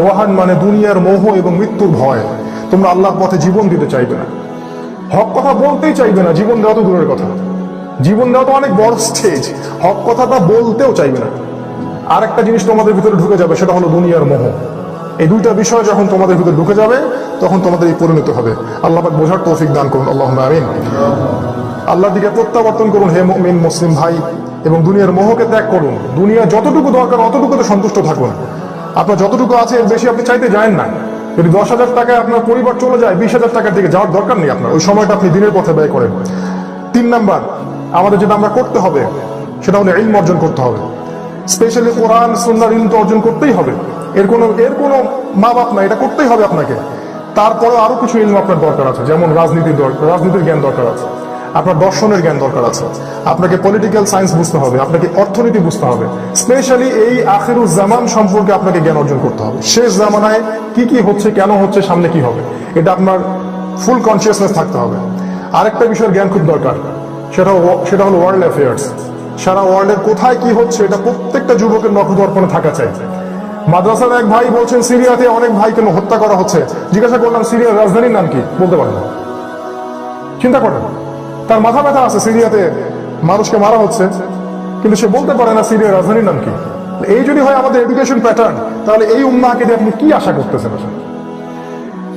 ওয়াহান মানে দুনিয়ার মোহ এবং মৃত্যুর ভয়। তোমরা আল্লাহর পথে জীবন দিতে চাইবে না, হক কথা বলতেই চাইবে না। জীবন দেওয়া তো দূরের কথা, জীবন দেওয়া তো অনেক বড় স্টেজ, হক কথাটা বলতেও চাইবে না। আর একটা জিনিস তোমাদের ভিতরে ঢুকে যাবে, সেটা হলো দুনিয়ার মোহ। এই দুইটা বিষয় যখন তোমাদের ভিতরে ঢুকে যাবে তখন তোমাদের এই পরিণতি হবে। আল্লাহ পাক বোঝার তৌফিক দান করুন, আল্লাহুম্মা আমিন। আল্লাহর দিকে প্রত্যাবর্তন করুন হে মুমিন মুসলিম ভাই, এবং দুনিয়ার মোহকে ত্যাগ করুন। দুনিয়া যতটুকু দরকার অতটুকুতে সন্তুষ্ট থাকুন। আপনার যতটুকু আছে এর বেশি আপনি চাইতে যায়েন না। যদি 10,000 টাকায় আপনার পরিবার চলে যায়, 20,000 টাকার দিকে যাওয়ার দরকার নেই আপনার। ওই সময়টা আপনি দিনের পথে ব্যয় করেন। 3 নাম্বার, আমাদের যেটা আমরা করতে হবে সেটা হলো ইলম অর্জন করতে হবে। স্পেশালি কোরআন সুন্নাহর ইলম তো অর্জন করতেই হবে। এর কোনো মা বাপ না, এটা করতেই হবে আপনাকে। তারপরে আরো কিছু ইলম আপনার দরকার আছে, যেমন রাজনীতির জ্ঞান দরকার আছে, আপনার দর্শনের জ্ঞান দরকার আছে, আপনাকে পলিটিক্যাল সায়েন্স বুঝতে হবে, আপনাকে অর্থনীতি বুঝতে হবে, স্পেশালি এই আখিরুজ জামান সম্পর্কে আপনাকে জ্ঞান অর্জন করতে হবে। শেষ জামানায় কি কি হচ্ছে, কেন হচ্ছে, সামনে কি হবে, এটা আপনার ফুল কনসিয়াসনেস থাকতে হবে। আরেকটা বিষয়ের জ্ঞান খুব দরকার, সেটা হলো ওয়ার্ল্ড অ্যাফেয়ার্স। সারা ওয়ার্ল্ডের কোথায় কি হচ্ছে এটা প্রত্যেকটা যুবকের নখদর্পণে থাকা চাই। মাদ্রাসার এক ভাই বলছেন সিরিয়াতে অনেক ভাইকে হত্যা করা হচ্ছে। জিজ্ঞাসা করলাম সিরিয়ার রাজধানীর নাম কি, বলতে পারে না। চিন্তা করেন, তার মাথা ব্যথা আছে, সিরিয়াতে মানুষকে মারা হচ্ছে, কিন্তু সে বলতে পারে না সিরিয়ার রাজধানীর নাম কি। এই যদি হয় আমাদের এডুকেশন প্যাটার্ন, তাহলে এই উম্মাহকে দিয়ে আপনি কি আশা করতেছেন?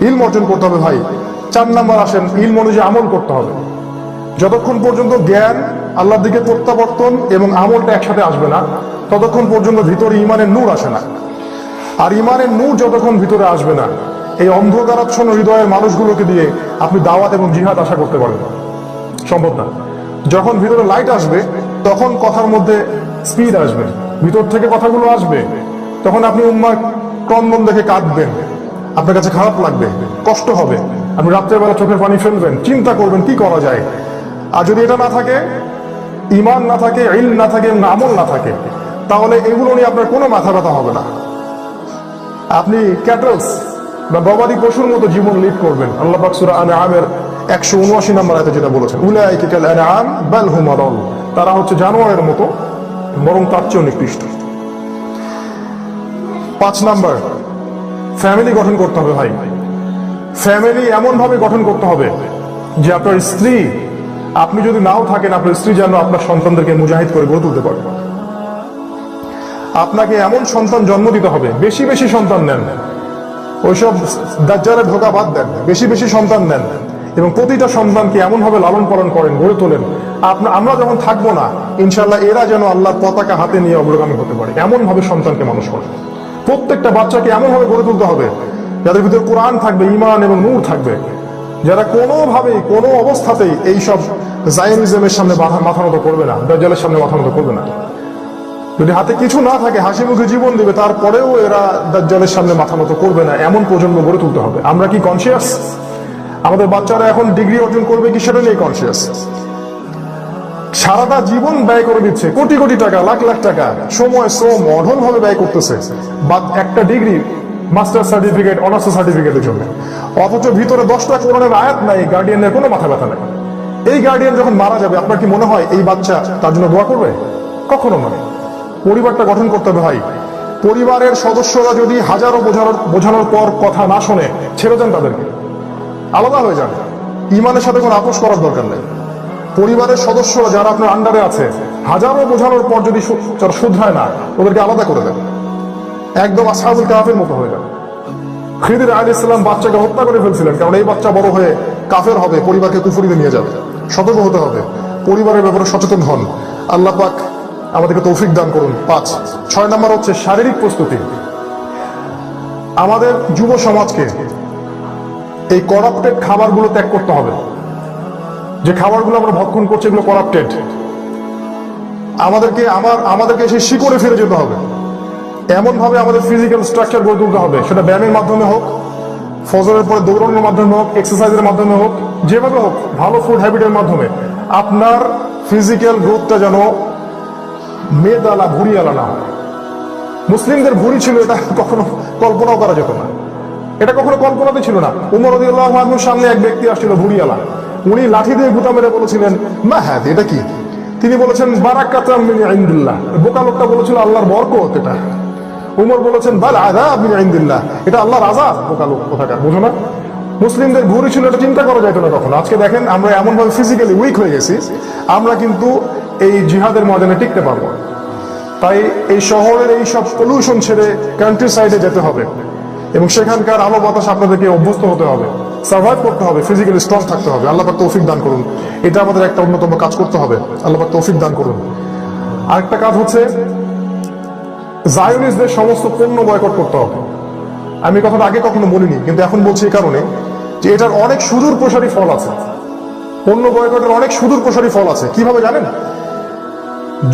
ইলম অর্জন করতে হবে ভাই। 4 নাম্বার আসেন, ইলম অনুযায়ী আমল করতে হবে। যতক্ষণ পর্যন্ত জ্ঞান, আল্লাহর দিকে প্রত্যাবর্তন এবং আমলটা একসাথে আসবে না, ততক্ষণ পর্যন্ত ভিতরে ইমানের নূর আসে না। আর ইমানের নূর যতক্ষণ ভিতরে আসবে না, এই অন্ধকারাচ্ছন্ন হৃদয়ের মানুষগুলোকে দিয়ে আপনি দাওয়াত এবং জিহাদ আশা করতে পারবেন না, সম্ভব না। যখন ভিতরে লাইট আসবে, তখন কথার মধ্যে স্পিড আসবে, ভিতর থেকে কথাগুলো আসবে, তখন আপনি উম্মার ক্রন্দন দেখে কাঁদবেন, আপনার কাছে খারাপ লাগবে, কষ্ট হবে, আপনি রাত্রেবেলা চোখের পানি ফেলবেন, চিন্তা করবেন কি করা যায়। আর যদি এটা না থাকে, ইমান না থাকে, ইলম না থাকে, আমল না থাকে, তাহলে এগুলো নিয়ে আপনার কোনো মাথা ব্যথা হবে না। আপনি ক্যাটলস বা গবাদি পশুর মতো জীবন লিড করবেন। আল্লাহ পাক সূরা আনআমের 179 নম্বর আয়াতে যেটা বলেছেন, উলাইকা কাল আনআম বাল হুম আদাল, তারা হচ্ছে জানোয়ারের মতো, বরং তার চেয়ে নিকৃষ্ট। 5 নাম্বার, ফ্যামিলি গঠন করতে হবে ভাই। ফ্যামিলি এমন ভাবে গঠন করতে হবে যে আপনার স্ত্রী, আপনি যদি নাও থাকেন, আপনার স্ত্রী যেন আপনার সন্তানদেরকে মুজাহিদ করে গড়ে তুলতে পারে। আপনাকে এমন সন্তান জন্ম দিতে হবে, বেশি বেশি সন্তান নেন, ওইসব দাজ্জালের ধোঁকা বাদ দেন, বেশি বেশি সন্তান নেন এবং প্রতিটা সন্তানকে এমন ভাবে লালন পালন করেন, গড়ে তোলেন, আমরা যখন থাকবো না, ইনশাল্লাহ এরা যেন আল্লাহর পতাকা হাতে নিয়ে অগ্রগামী হতে পারে, এমন ভাবে সন্তানকে মানুষ করে। প্রত্যেকটা বাচ্চাকে এমন ভাবে গড়ে তুলতে হবে যাদের ভিতরে কোরআন থাকবে, ঈমান এবং নূর থাকবে, যারা কোনোভাবেই কোনো অবস্থাতেই এইসব জায়নিজমের সামনে মাথা নত করবে না, দাজ্জালের সামনে মাথা নত করবে না। যদি হাতে কিছু না থাকে, হাসি মুখে জীবন দিবে, তারপরেও এরা দাজ্জালের সামনে মাথা নত করবে না, এমন প্রজন্ম গড়ে তুলতে হবে। আমরা কি কনসিয়াস? আমাদের বাচ্চারা এখন ডিগ্রি অর্জন করবে কি, সেটা নিয়ে কনসিয়াস? সারাটা জীবন ব্যয় করে দিচ্ছে, কোটি কোটি টাকা, লাখ লাখ টাকা, সময় শ্রম অঢল ভাবে ব্যয় করতেছে একটা ডিগ্রি, মাস্টার সার্টিফিকেট, অনার্স সার্টিফিকেটের জন্য। অথচ ভিতরে 10টা কোরআনের আয়াত নাই, গার্ডিয়ানের কোনো মাথা ব্যথা নাই। এই গার্ডিয়ান যখন মারা যাবে, আপনার কি মনে হয় এই বাচ্চা তার জন্য দোয়া করবে? কখনো নয়। পরিবারটা গঠন করতে হবে ভাই। পরিবারের সদস্যরা যদি হাজারো বোঝানোর পর কথা না শোনে, ছেড়ে দেন তাদেরকে, আলাদা হয়ে যান। ইমানের সাথে কোনো আপোষ করার দরকার নেই। পরিবারের সদস্যরা যারা আপনার আন্ডারে আছে, হাজারো বোঝানোর পর যদি শুধরায় না, ওদেরকে আলাদা করে দেন, একদম আসহাবুল কাহফের মতো হয়ে যান। খিদির আলাইহিস সালাম বাচ্চাকে হত্যা করে ফেলছিলেন, কারণ এই বাচ্চা বড় হয়ে কাফের হবে, পরিবারকে কুফরিতে নিয়ে যাবে। সতর্ক হতে হবে, পরিবারের ব্যাপারে সচেতন হন। আল্লাহ পাক আমাদেরকে তৌফিক দান করুন। 6 নাম্বার হচ্ছে শারীরিক প্রস্তুতি। আমাদের যুব সমাজকে এই করাপ্টেড খাবারগুলো ত্যাগ করতে হবে। যে খাবারগুলো আমরা ভক্ষণ করছি, এগুলো করাপ্টেড। আমাদেরকে সেই শিকড়ে ফিরে যেতে হবে। এমন ভাবে আমাদের ফিজিক্যাল স্ট্রাকচার গড়ে তুলতে হবে, সেটা ব্যায়ামের মাধ্যমে হোক, ফজরের পরে দৌড়ানোর মাধ্যমে হোক, এক্সারসাইজের মাধ্যমে হোক, যেভাবে হোক, ভালো ফুড হ্যাবিটের মাধ্যমে আপনার ফিজিক্যাল গ্রোথটা যেন মেদালা, ভুড়িয়ালা না হয়। মুসলিমদের ভুড়ি ছিল, এটা কখনো কল্পনাও করা যেত না, এটা কখনো কল্পনাতে ছিল না। উমর রাদিয়াল্লাহু আনহুর সামনে এক ব্যক্তি আসছিল ভুড়িয়ালা, উনি লাঠি দিয়ে গুতা মেরে বলেছিলেন, মা হ্যাঁ এটা কি? তিনি বলেছেন, বারাকাতাম মিন ইনদিল্লাহ। বোকা লোকটা বলেছিল আল্লাহর বরকত এটা। উমর বলেছেন, বাল আযাব মিন ইনদিল্লাহ, এটা আল্লাহর আযাব। বোকা লোক কোথাকার, বুঝো না? মুসলিমদের ভুড়ি ছিল, এটা চিন্তা করা যেত না তখন। আজকে দেখেন আমরা এমন ভাবে ফিজিক্যালি উইক হয়ে গেছি, আমরা কিন্তু এই জিহাদের ময়দানে টিকতে পারবো। তাই এই শহরের এই সব পলিউশন ছেড়ে কান্ট্রি সাইডে যেতে হবে এবং সেখানকার আলো বাতাস আপনাদেরকে অভ্যস্ত হতে হবে, সার্ভাইভ করতে হবে, ফিজিক্যালি স্ট্রং থাকতে হবে। আল্লাহ পাক তৌফিক দান করুন। এটা আমাদের একটা অন্যতম কাজ করতে হবে। আল্লাহ পাক তৌফিক দান করুন। আরেকটা কাজ হচ্ছে জায়োনিস্টদের সমস্ত পণ্য বয়কট করতে হবে। আমি কথাটা আগে কখনো বলিনি, কিন্তু এখন বলছি এই কারণে যে এটার অনেক সুদূর প্রসারী ফল আছে। পণ্য বয়কটের অনেক সুদূর প্রসারী ফল আছে। কিভাবে জানেন?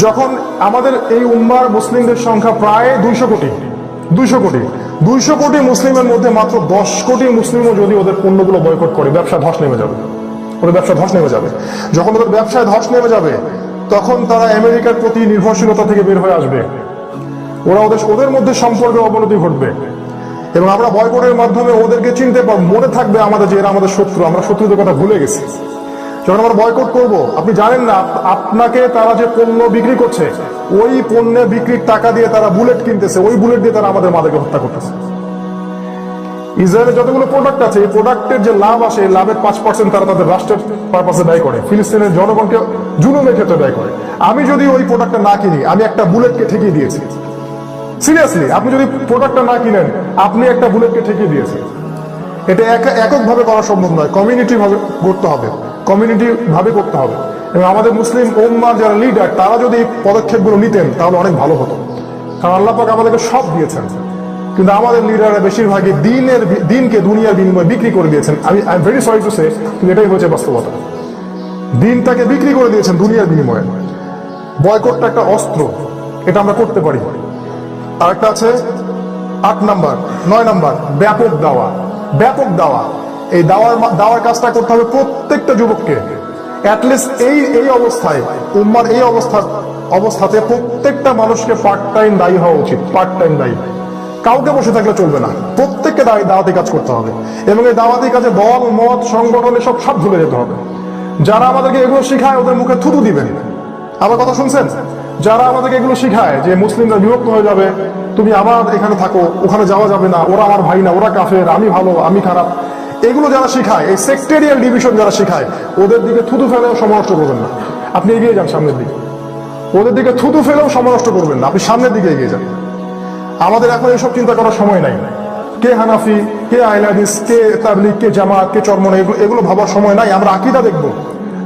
যখন আমাদের এই উম্মার মুসলিমদের সংখ্যা প্রায় 200 কোটি, 200 কোটি মুসলিমের মধ্যে মাত্র 10 কোটি মুসলিমও যদি ওদের পণ্যগুলো বয়কট করে, ব্যবসা ধস নেমে যাবে। ওদের ব্যবসা ধস নেমে যাবে। যখন ওদের ব্যবসায় ধস নেমে যাবে তখন তারা আমেরিকার প্রতি নির্ভরশীলতা থেকে বের হয়ে আসবে, ওদের মধ্যে সম্পর্কের অবনতি ঘটবে এবং আমরা বয়কটের মাধ্যমে ওদেরকে চিনতে পারবো, মনে থাকবে আমাদের যে এরা আমাদের শত্রু, আমরা শত্রুদের কথা ভুলে গেছি। যখন আমরা বয়কট করব, আপনি জানেন না আপনাকে তারা যে পণ্য বিক্রি করছে ওই পণ্যে বিক্রির টাকা দিয়ে তারা বুলেট কিনতেছে, ওই বুলেট দিয়ে তারা আমাদের মাদেরকে হত্যা করতেছে। ইসরায়েলের যতগুলো প্রোডাক্ট আছে এই প্রোডাক্টের যে লাভ আসে এই লাভের 5% তারা তাদের রাষ্ট্রের পারপাসে ব্যয় করে, ফিলিস্তিনের জনগণকে জুলুমের ক্ষেত্রে ব্যয় করে। আমি যদি ওই প্রোডাক্টটা না কিনি, আমি একটা বুলেটকে ঠেকিয়ে দিয়েছি। সিরিয়াসলি, আপনি যদি প্রোডাক্টটা না কিনেন আপনি একটা বুলেটকে ঠেকিয়ে দিয়েছেন। এটা এককভাবে করা সম্ভব নয়, কমিউনিটি ভাবে করতে হবে, কমিউনিটি ভাবে করতে হবে। এবং আমাদের মুসলিম উম্মার যারা লিডার তারা যদি এই পদক্ষেপগুলো নিতেন তাহলে অনেক ভালো হতো। কারণ আল্লাহ পাক আমাদেরকে সব দিয়েছেন, কিন্তু আমাদের লিডাররা বেশিরভাগই দিনকে দুনিয়ার বিনিময়ে বিক্রি করে দিয়েছেন। I am very sorry to say, কিন্তু এটাই হচ্ছে বাস্তবতা। দিনটাকে বিক্রি করে দিয়েছেন দুনিয়ার বিনিময়ে। বয়কটটা একটা অস্ত্র, এটা আমরা করতে পারি। আর একটা আছে 8 নাম্বার 9 নাম্বার, ব্যাপক দাওয়া। ব্যাপক দাওয়া, এই দাওয়ার কাজটা করতে হবে প্রত্যেকটা যুবককে। অ্যাটলিস্ট এই অবস্থায়, উম্মার এই অবস্থাতে প্রত্যেকটা মানুষকে পার্ট টাইম দায়ী হওয়া উচিত। পার্ট টাইম দায়ী, কাউকে বসে থাকলে চলবে না, প্রত্যেককে দাওয়াতি কাজ করতে হবে। এবং এই দাওয়াতি কাজে দল মত সংগঠনে সব ভুলে যেতে হবে। যারা আমাদেরকে এগুলো শিখায় ওদের মুখে থুতু দিবেন। আমার কথা শুনছেন? যারা আমাদেরকে এগুলো শিখায় যে মুসলিমরা বিভক্ত হয়ে যাবে, তুমি আবার এখানে থাকো, ওখানে যাওয়া যাবে না, ওরা আমার ভাই না, ওরা কাফের, আমি ভালো আমি খারাপ, এগুলো যারা শিখায়, এই সেক্টেরিয়াল ডিভিশন যারা শিখায়, ওদের দিকে থুতু ফেলেও সময় নষ্ট করবেন না। আপনি এগিয়ে যান সামনের দিকে। ওদের দিকে থুতু ফেলেও সময় নষ্ট করবেন না, আপনি সামনের দিকে এগিয়ে যান। আমাদের এখন এইসব চিন্তা করার সময় নাই। কে হানাফি, কে আইলাদিস, কে তাবলিগ, কে জামাত, কে চরমনে, এগুলো ভাবার সময় নাই। আমরা আকীদা দেখবো,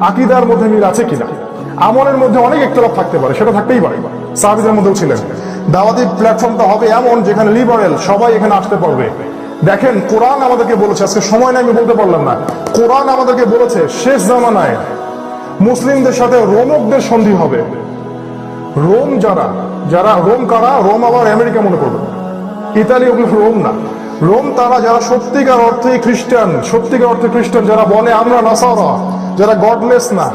আকীদার মধ্যে মিল আছে কিনা। আমলের মধ্যে অনেক ইখতিলাফ থাকতে পারে, সেটা থাকতেই পারে, সাহাবীদের মধ্যেও ছিলেন। দাওয়াতি প্ল্যাটফর্মটা হবে এমন যেখানে লিবারেল সবাই এখানে আসতে পারবে। দেখেন কোরআন আমাদেরকে বলেছে, আজকে সময় নাই আমি বলতে পারলাম না, কোরআন আমাদেরকে বলেছে শেষ জামানায় মুসলিমদের সাথে রোমকদের সন্ধি হবে। রোম যারা রোম কারা, রোম আবার আমেরিকা মনে করবে, ইতালি, ওগুলো রোম না। রোম তারা যারা সত্যিকার অর্থে খ্রিস্টান, যারা বলে আমরা নাসারা, যারা গডলেস না,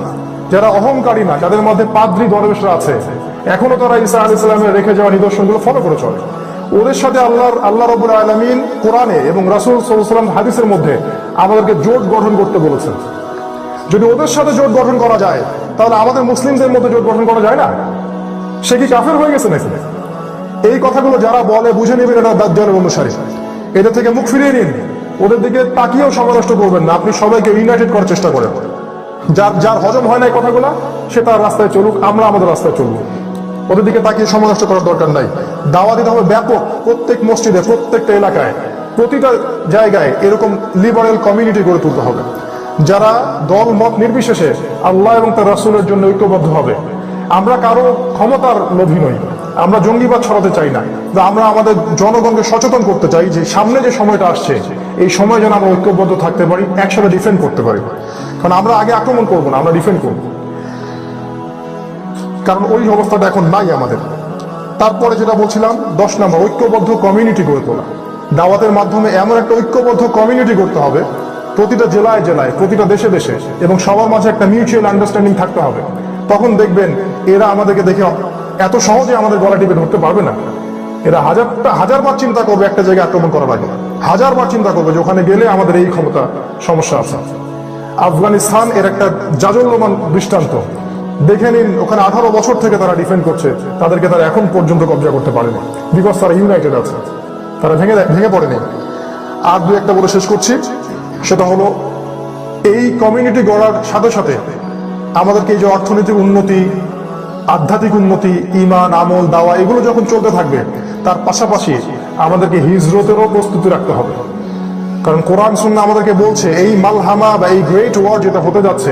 যারা অহংকারী না, যাদের মধ্যে পাদ্রী দরবেশরা আছে, এখনো তারা ঈসা আলাইহিস সালামের রেখে যাওয়া নিদর্শনগুলো ফলো করে চলে। ওদের সাথে আল্লাহ রাব্বুল আলামিন কোরআনে এবং রাসূল সাল্লাল্লাহু আলাইহি ওয়াসাল্লাম হাদিসের মধ্যে আমাদেরকে জোট গঠন করতে বলেছেন। যদি ওদের সাথে জোট গঠন করা যায় তাহলে আমাদের মুসলিমদের মধ্যে জোট গঠন করা যায় না? সে কি কাফের হয়ে গেছে নাকি? এই কথাগুলো যারা বলে বুঝে নেবেন এটা দাজ্জালের অনুসারী। এদের থেকে মুখ ফিরিয়ে নিন, ওদের দিকে তাকিয়েও সময় নষ্ট করবেন না। আপনি সবাইকে ইউনাইটেড করার চেষ্টা করেন। যার হজম হয় না এই কথাগুলো সে তার রাস্তায় চলুক, আমরা আমাদের রাস্তায় চলবো। ওদের দিকে তাকিয়ে সময় নষ্ট করার দরকার নাই। দাওয়া দিতে হবে ব্যাপক, প্রত্যেক মসজিদে, প্রত্যেকটা এলাকায়, প্রতিটা জায়গায় এরকম লিবারেল কমিউনিটি গড়ে তুলতে হবে, যারা দল মত নির্বিশেষে আল্লাহ এবং তার রাসূলের জন্য ঐক্যবদ্ধ হবে। আমরা কারো ক্ষমতার লোভী নই, আমরা জঙ্গিবাদ ছড়াতে চাই না, আমরা আমাদের জনগণকে সচেতন করতে চাই যে সামনে যে সময়টা আসছে এই সময় যেন আমরা ঐক্যবদ্ধ থাকতে পারি, একসাথে ডিফেন্ড করতে পারি। কারণ আমরা আগে আক্রমণ করবো না, আমরা ডিফেন্ড করব, কারণ ওই অবস্থাটা এখন নাই আমাদের। তারপরে যেটা বলছিলাম 10 নম্বর, ঐক্যবদ্ধ কমিউনিটি গড়ে তোলা। দাওয়াতের মাধ্যমে এমন একটা ঐক্যবদ্ধ কমিউনিটি করতে হবে প্রতিটা জেলায়, প্রতিটা দেশে এবং সবার মাঝে একটা মিউচুয়াল আন্ডারস্ট্যান্ডিং থাকতে হবে। তখন দেখবেন এরা আমাদেরকে দেখে এত সহজে আমাদের গলা টিপে ধরতে পারবে না। এরা হাজারবার চিন্তা করবে একটা জায়গায় আক্রমণ করার আগে, হাজারবার চিন্তা করবে যে ওখানে গেলে আমাদের এই ক্ষমতা সমস্যা আছে। আফগানিস্তান এর একটা জাজল্যমান দৃষ্টান্ত। দেখে নিন, ওখানে 18 বছর থেকে তারা ডিফেন্ড করছে, তাদেরকে তারা এখন পর্যন্ত কবজা করতে পারেনি, বিকজ তারা ইউনাইটেড আছে, তারা ভেঙে পড়েনি। আর দু একটা বলে শেষ করছি, সেটা হলো এই কমিউনিটি গড়ার সাথে সাথে আমাদেরকে এই যে অর্থনৈতিক উন্নতি, আধ্যাত্মিক উন্নতি, ঈমান, আমল, দাওয়া এগুলো যখন চলতে থাকবে তার পাশাপাশি আমাদেরকে হিজরতেরও প্রস্তুতি রাখতে হবে। কারণ কোরআন সুন্নাহ আমাদেরকে বলছে এই মালহামা বা এই গ্রেট ওয়ার যেটা হতে যাচ্ছে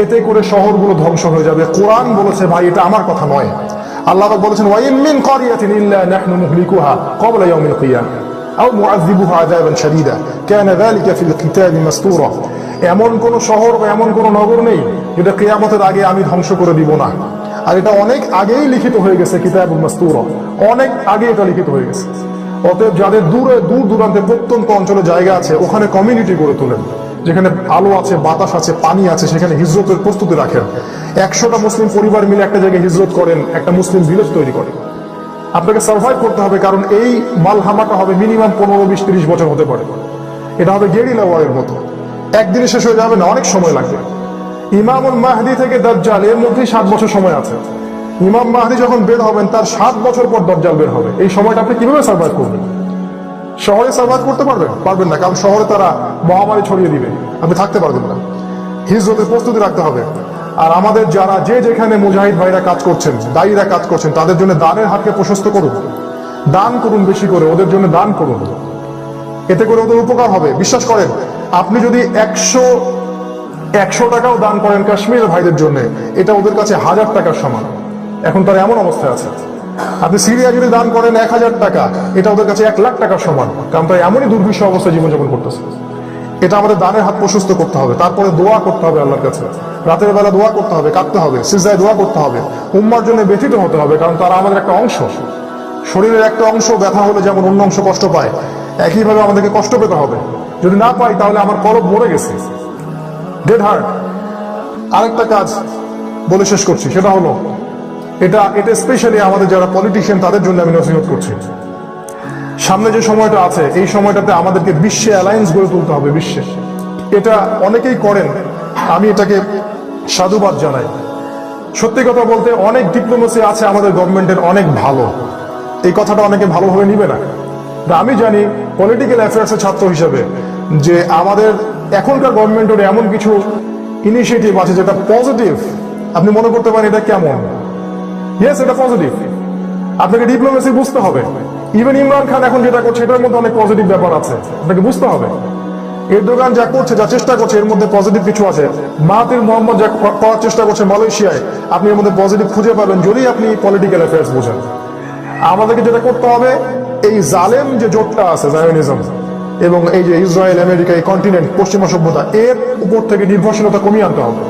এতে করে শহরগুলো ধ্বংস হয়ে যাবে। কোরআন বলেছে ভাই, এটা আমার কথা নয়। আল্লাহ পাক বলেছেন ওয়াইম মিন ক্বরিয়াতিন ইল্লা নাহনু মুহলিকুহা ক্বাবলা ইয়াউমিল কিয়ামাহ আও মুআযযিবুহা আযাবান শাদীদা কানা যালিকা ফিল কিতাবি মাসতুরা। এমন কোন শহর বা এমন কোন নগর নেই যেটা কিয়ামতের আগে আমি ধ্বংস করে দিব না। আর এটা অনেক আগেই লিখিত হয়ে গেছে, কিতাবুল মাসতুরা, অনেক আগে এটা লিখিত হয়ে গেছে। অতএব যাদের দূর দূরান্তে প্রত্যন্ত অঞ্চলে জায়গা আছে ওখানে কমিউনিটি গড়ে তোলেন, যেখানে আলো আছে, বাতাস আছে, পানি আছে, সেখানে হিজরতের প্রস্তুতি রাখেন। 100টা মুসলিম পরিবার মিলে একটা জায়গায় হিজরত করেন, একটা মুসলিম ভিলেজ তৈরি করেন। আপনাকে সার্ভাইভ করতে হবে, কারণ এই মালহামাটা হবে মিনিমাম 15, 20, 30 বছর হতে পারে। এটা হবে গেরিলা ওয়ারের মতো, একদিনে শেষ হয়ে যাবে না, অনেক সময় লাগবে। ইমামুল মাহদি থেকে দাজ্জাল এর মধ্যে 7 বছর সময় আছে। ইমাম মাহদি যখন বের হবেন তার 7 বছর পর দাজ্জাল বের হবে। এই সময়টা আপনি কিভাবে সার্ভাইভ করবেন? শহরে সার্ভাইভ করতে পারবেন না, কারণ শহরে তারা মহামারী ছড়িয়ে দিবে, আপনি থাকতে পারবেন না। হিজরতের প্রস্তুতি রাখতে হবে। আর আমাদের যারা যে যেখানে মুজাহিদ ভাইরা কাজ করছেন, দায়ীরা কাজ করছেন, তাদের জন্য দানের হাতকে প্রশস্ত করুন, দান করুন, বেশি করে ওদের জন্য দান করুন, এতে করে ওদের উপকার হবে। বিশ্বাস করেন, আপনি যদি 100 টাকাও দান করেন কাশ্মীরের ভাইদের জন্য, এটা ওদের কাছে 1000 টাকার সমান। এখন তারা এমন অবস্থায় আছে। আপনি সিরিয়া যদি দান করেন 1000 টাকা, এটা ওদের কাছে 1 লাখ টাকার সমান, কারণ তারা এমনই দুর্বিষহ অবস্থায় জীবনযাপন করতেছে। এটা আমাদের দানের হাত প্রশস্ত করতে হবে। তারপরে দোয়া করতে হবে আল্লাহর কাছে, রাতের বেলা দোয়া করতে হবে, কাঁদতে হবে, সিজদায় দোয়া করতে হবে, উম্মার জন্য ব্যথিত হতে হবে, কারণ তারা আমাদের একটা অংশ। শরীরের একটা অংশ ব্যথা হলে যেমন অন্য অংশ কষ্ট পায়, একইভাবে আমাদেরকে কষ্ট পেতে হবে। যদি না পাই তাহলে আমার কলব মরে গেছে, ডেড হার্ট। আরেকটা কাজ বলে শেষ করছি, সেটা হলো এটা স্পেশালি আমাদের যারা পলিটিশিয়ান তাদের জন্য আমি নসিহত করছি। সামনে যে সময়টা আছে, এই সময়টাতে আমাদেরকে বিশ্বে অ্যালায়েন্স গড়ে তুলতে হবে। বিশ্বে এটা অনেকেই করেন, আমি এটাকে সাধুবাদ জানাই। সত্যি কথা বলতে অনেক ডিপ্লোমেসি আছে আমাদের গভর্নমেন্টের, অনেক ভালো। এই কথাটা অনেকে ভালোভাবে নিবে না। আমি জানি পলিটিক্যাল অ্যাফেয়ার্সের ছাত্র হিসেবে যে আমাদের এখনকার গভর্নমেন্টের এমন কিছু ইনিশিয়েটিভ আছে যেটা পজিটিভ। আপনি মনে করতে পারেন এটা কেমন, ইয়েস এটা পজিটিভ। আপনাকে ডিপ্লোমেসি বুঝতে হবে। ইভেন ইমরান খান এখন যেটা করছে এটার মধ্যে অনেক পজিটিভ ব্যাপার আছে, আপনাকে বুঝতে হবে। এরদোগান যা করছে, যা চেষ্টা করছে, এর মধ্যে পজিটিভ কিছু আছে। মাহাতির মোহাম্মদ যা করার চেষ্টা করছে মালয়েশিয়ায়, আপনি এর মধ্যে পজিটিভ খুঁজে পাবেন যদি আপনি পলিটিক্যাল অ্যাফেয়ার্স বোঝেন। আমাদেরকে যেটা করতে হবে, এই জালেম যে জোটটা আছে জায়োনিজম এবং এই যে ইসরায়েল, আমেরিকা, এই কন্টিনেন্ট, পশ্চিমা সভ্যতা, এর উপর থেকে নির্ভরশীলতা কমিয়ে আনতে হবে।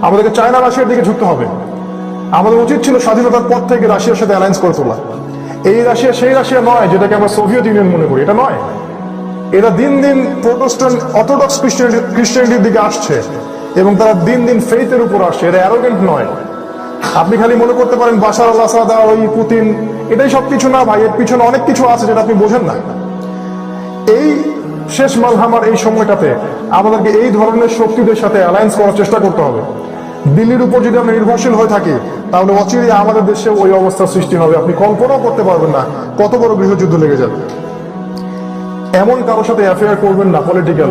আমাদেরকে চায়না, রাশিয়ার দিকে ঝুঁকতে হবে। আমাদের উচিত ছিল স্বাধীনতার পর থেকে রাশিয়ার সাথে অ্যালায়েন্স করে তোলা। এই রাশিয়া সেই রাশিয়া নয় যেটাকে আমরা সোভিয়েত ইউনিয়ন মনে করি, এটা নয়। এরা দিন দিন প্রোটেস্ট্যান্ট, অর্থোডক্স খ্রিস্টানিটির দিকে আসছে এবং তারা দিন দিন ফেইথের উপর আসছে। এরা অ্যারোগেন্ট নয়। আপনি খালি মনে করতে পারেন বাশার আল আসাদ, ওই পুতিন, এটাই সবকিছু না ভাই, এর পিছনে অনেক কিছু আছে যেটা আপনি বোঝেন না। এই শেষ মালহামার এই সময়টাতে আমাদেরকে এই ধরনের শক্তিদের সাথে অ্যালায়েন্স করার চেষ্টা করতে হবে। দিল্লির উপর যদি আমরা নির্ভরশীল হয়ে থাকি, তাহলে অচিরে আমাদের দেশে ওই অবস্থার সৃষ্টি হবে। আপনি কল্পনাও করতে পারবেন না কত বড় গৃহযুদ্ধ লেগে যাবে। এমন কারোর সাথে অ্যাফেয়ার করবেন না পলিটিক্যাল,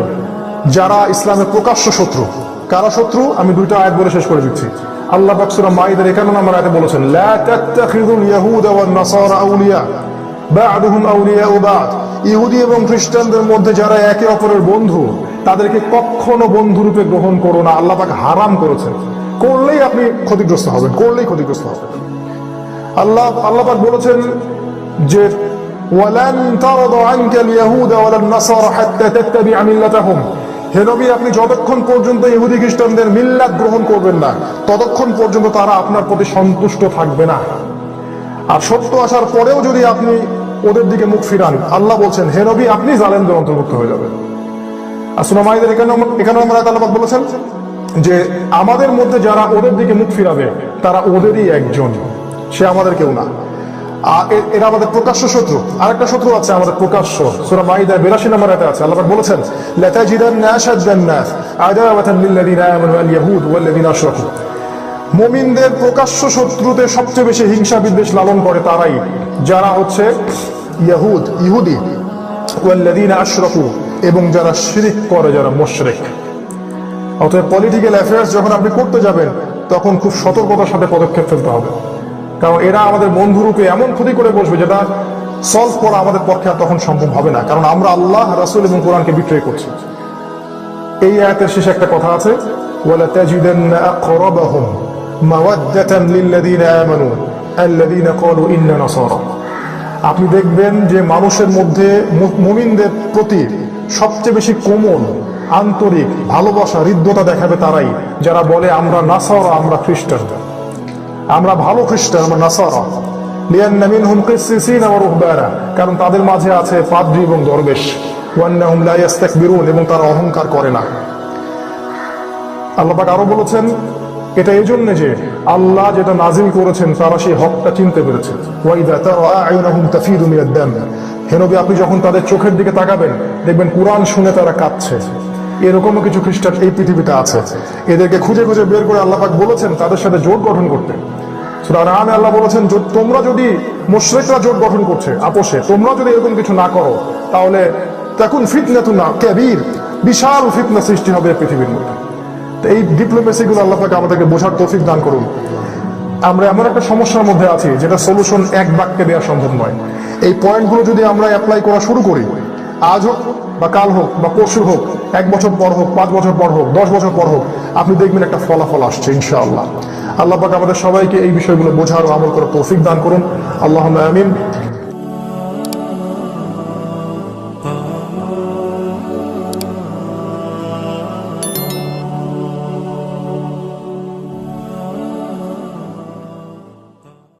যারা ইসলামের প্রকাশ্য শত্রু। কারা শত্রু? আমি 2টা আয়াত বলে শেষ করে দিচ্ছি। আল্লাহ পাক সূরা মাইদার 51 নম্বর আয়াতে বলেছেন, লা তাত্তাখিযুল ইয়াহুদা ওয়ান নাসারা আউলিয়া বা'দুহুম আউলিয়াউ বা'দ। ইহুদি এবং খ্রিস্টানদের মধ্যে যারা একে অপরের বন্ধু, তাদেরকে কখনো বন্ধুরূপে গ্রহণ করো না। আল্লাহ পাক হারাম করেছেন। করলেই আপনি ক্ষতিগ্রস্ত হবেন, করলেই ক্ষতিগ্রস্ত হবেন। আল্লাহ পাক বলেছেন যে ওয়ালান তারদা আনকাল ইয়াহুদা ওয়ালান নাসারা হাত্তা তাত্তাবি'a মিল্লাতাহুম। হে নবী, আপনি যতক্ষণ পর্যন্ত ইহুদি খ্রিস্টানদের মিল্লাত গ্রহণ করবেন না, ততক্ষণ পর্যন্ত তারা আপনার প্রতি সন্তুষ্ট থাকবে না। আর সত্য আসার পরেও যদি আপনি ওদের দিকে মুখ ফিরান, আল্লাহ বলছেন হে নবী, আপনি জালেমদের অন্তর্ভুক্ত হয়ে যাবেন। আর সূরা মাইদার 51 নম্বর আয়াতে আল্লাহ পাক বলেছেন যে আমাদের মধ্যে যারা ওদের দিকে মুখ ফিরাবে তারা ওদেরই একজন, সে আমাদের কেউ না। আর এরা আমাদের প্রকাশ্য শত্রু। আরেকটা শত্রু আছে আমাদের প্রকাশ্য, সূরা মাইদা 82 নম্বর আয়াতে আছে। আল্লাহ পাক বলেছেন লাতাজিদান্না আশাদ্দান নাস আদাওয়াতান লিল্লাযিনা আমানু আল ইয়াহুদ ওয়াল্লাযিনা আশরাকু। মুমিনদের প্রকাশ্য শত্রুতে সবচেয়ে বেশি হিংসা বিদ্বেষ লালন করে তারাই যারা হচ্ছে ইহুদি, ওয়াল্লাযিনা আশরাকু, এবং যারা শিরক করে, যারা মুশরিক। অতএব পলিটিক্যাল অ্যাফেয়ার্স যখন আপনি করতে যাবেন, তখন খুব সতর্কতার সাথে পদক্ষেপ ফেলতে হবে, কারণ এরা আমাদের বন্ধুরূপে এমন ক্ষতি করে বসবে যেটা সলভ করা আমাদের পক্ষে আর তখন সম্ভব হবে না, কারণ আমরা আল্লাহ, রাসূল এবং কোরআনকে বিক্রয় করছি। এই আয়াতের শেষে একটা কথা আছে, ওয়ালা তাজিদান্না আকরাবাহুম মাওয়াদ্দাতান লিল্লাযিনা আমানু আল্লাযিনা ক্বালু ইন্না নাসারা। আপনি দেখবেন যে মানুষের মধ্যে মুমিনদের প্রতি সবচেয়ে বেশি কোমল, আন্তরিক ভালোবাসা, হৃদ্যতা দেখাবে তারাই যারা বলে আমরা নাসারা, আমরা খ্রিস্টান, আমরা ভালো খ্রিস্টান, আমরা নাসারা। লিআন্না মিনহুম কিসসিসিনা ওয়া রুহবানা, কারণ তাদের মাঝে আছে পাদ্রী এবং দরবেশ। ওয়ান্নাহুম লা ইস্তাকবিরুন, এবং তারা অহংকার করে না। আল্লাহ পাক আরো বলেছেন এটা এই জন্য যে আল্লাহ যেটা নাজিল করেছেন তারা সেই হকটা চিনতে পেরেছে। ওয়াইদা তারা আয়ুনাহুম তাফিদু মিনাদ দাম, হে নবী আপনি যখন তাদের চোখের দিকে তাকাবেন দেখবেন কুরআন শুনে তারা কাঁদছে। এরকমও কিছু খ্রিস্টান এই পৃথিবীতে আছে, এদেরকে খুঁজে খুঁজে বের করে আল্লাহ পাক বলেছেন তাদের সাথে জোট গঠন করতে। সূরা আনআমে আল্লাহ বলেছেন তোমরা যদি মুশরিকরা জোট গঠন করছে আপোষে, তোমরা যদি এরকম কিছু না করো তাহলে তাকুন ফিতনাতুন কাবীর, বিশাল ফিতনা সৃষ্টি হবে পৃথিবীর মধ্যে। এই ডিপ্লোমেসি গুলো আল্লাহ পাক আমাদেরকে বোঝার তৌফিক দান করুন। আমরা এমন একটা সমস্যার মধ্যে আছি যেটা সলিউশন এক বাক্যে দেওয়া সম্ভব নয়। এই পয়েন্টগুলো যদি আমরা অ্যাপ্লাই করা শুরু করি, আজ হোক বা কাল হোক বা পরশু হোক, 1 বছর পর হোক, 5 বছর পর হোক, 10 বছর পর হোক, আপনি দেখবেন একটা ফলাফল আসছে ইনশাআল্লাহ। আল্লাহ পাক আমাদের সবাইকে এই বিষয়গুলো বোঝার ও আমল করার তৌফিক দান করুন। আল্লাহুম্মা আমিন।